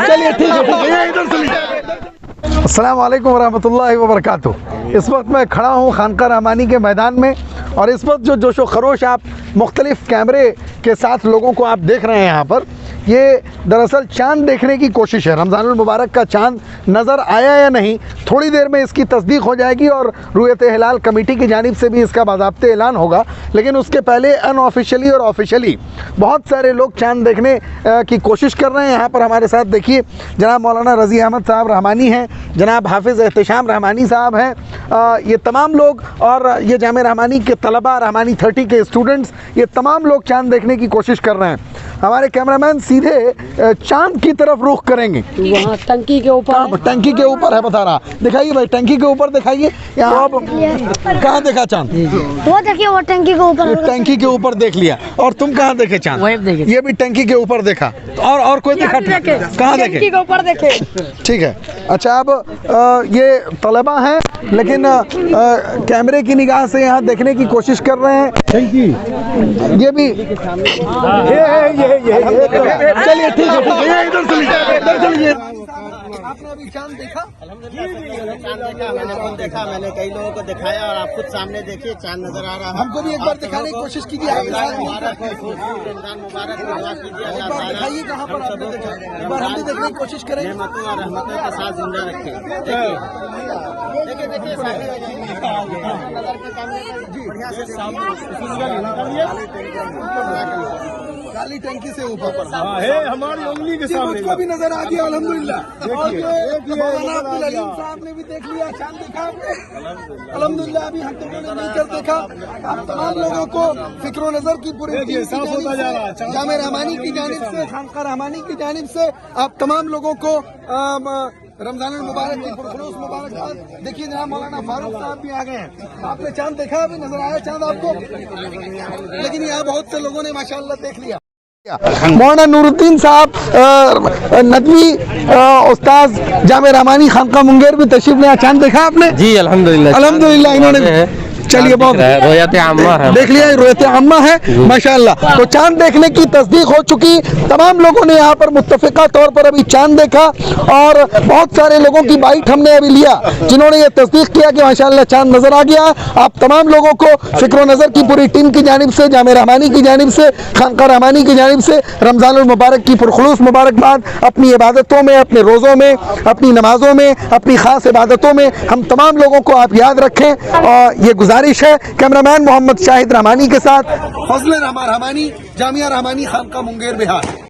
चलिए ठीक है, इधर चलिए। अस्सलाम वालेकुम वरहमतुल्लाहि वबरकातुह। इस वक्त मैं खड़ा हूँ खानका रहमानी के मैदान में और इस वक्त जो जोशो खरोश आप मुख्तलिफ कैमरे के साथ लोगों को आप देख रहे हैं यहाँ पर, ये दरअसल चांद देखने की कोशिश है। रमज़ानुल मुबारक का चांद नज़र आया या नहीं, थोड़ी देर में इसकी तस्दीक हो जाएगी और रुयत हिलाल कमेटी की जानिब से भी इसका बाज़ाब्ते ऐलान होगा। लेकिन उसके पहले अनऑफिशियली और ऑफिशियली बहुत सारे लोग चांद देखने की कोशिश कर रहे हैं। यहाँ पर हमारे साथ देखिए जनाब मौलाना रज़ी अहमद साहब रहमानी हैं, जनाब हाफिज़ एहतशाम रहमानी साहब हैं, ये तमाम लोग और ये जामे रहमानी के तलबा, रहमानी 30 के स्टूडेंट्स, ये तमाम लोग चांद देखने की कोशिश कर रहे हैं। हमारे कैमरामैन सीधे चांद की तरफ रुख करेंगे। वहाँ टंकी के ऊपर, टंकी के ऊपर है, बता रहा। दिखाइए भाई, टंकी के ऊपर दिखाइए। यहाँ आप कहाँ देखा चांद? वो देखिए, वो टंकी के ऊपर, टंकी के ऊपर देख लिया। और तुम कहाँ देखे चांद? ये भी टंकी के ऊपर देखा। और कोई देखा? कहाँ देखे? टंकी के ऊपर देखे। ठीक है, अच्छा। अब ये तलबा हैं लेकिन कैमरे की निगाह से यहाँ देखने की कोशिश कर रहे हैं। ये भी चलिए ठीक है, इधर चलिए। आपने अभी चांद देखा? चांद देखा, मैंने खुद देखा, मैंने कई लोगों को दिखाया और आप खुद सामने देखिए चांद नजर आ रहा है। हमको भी एक बार दिखाने की कोशिश कीजिए। रमजान मुबारक दुआ कीजिए, दिखाइए कहाँ पर आपने देखा, एक बार हम भी देखने की कोशिश करें। रहमतों और रहमतों के साथ जिंदा रखे। देखिए बढ़िया काली टंकी से ऊपर है हमारी उंगली के सामने, मुझको भी नजर आ गया अल्हम्दुलिल्लाह। साहब ने भी देख लिया, चांद देखा आपने? अल्हम्दुलिल्लाह। अभी हम तुम लोगों ने मिलकर देखा। आप तमाम लोगों को फिक्र नजर की पूरी साफ होता जा रहा है। जामे रहमानी की जानिब से, खानका रहमानी की जानिब से आप तमाम लोगों को रमजानुल मुबारक की पुरखुलूस मुबारकबाद। देखिए जनाब मौलाना फारूक साहब भी आ गए हैं। आपने चांद देखा? अभी नजर आया चांद आपको? लेकिन यहाँ बहुत से लोगों ने माशाअल्लाह देख लिया। मौलाना नूरुद्दीन साहब नदवी उस्ताद जामे रहमानी खानका मुंगेर भी तशरीफ ले। चांद देखा आपने? जी अल्हम्दुलिल्लाह। इन्होंने चलिए बहुत रोयत आम्मा है, देख लिया, रोयत आम्मा है माशाअल्लाह। तो चांद देखने की तस्दीक हो चुकी। तमाम लोगों ने यहाँ पर मुत्तफिका तौर पर अभी चांद देखा और बहुत सारे लोगों की बाइट हमने अभी लिया जिन्होंने ये तस्दीक किया कि माशाअल्लाह चांद नजर आ गया। आप तमाम लोगों को फिक्र नजर की पूरी टीम की जानिब से, जामे रहमानी की जानिब से, खानका रहमानी की जानिब से रमजानुल मुबारक की पुरखुलूस मुबारकबाद। अपनी इबादतों में, अपने रोज़ों में, अपनी नमाजों में, अपनी खास इबादतों में हम तमाम लोगों को आप याद रखें और ये गुजारिश है। कैमरामैन मोहम्मद शाहिद रहमानी के साथ फजल रहमानी, जामिया रहमानी खानका मुंगेर, बिहार।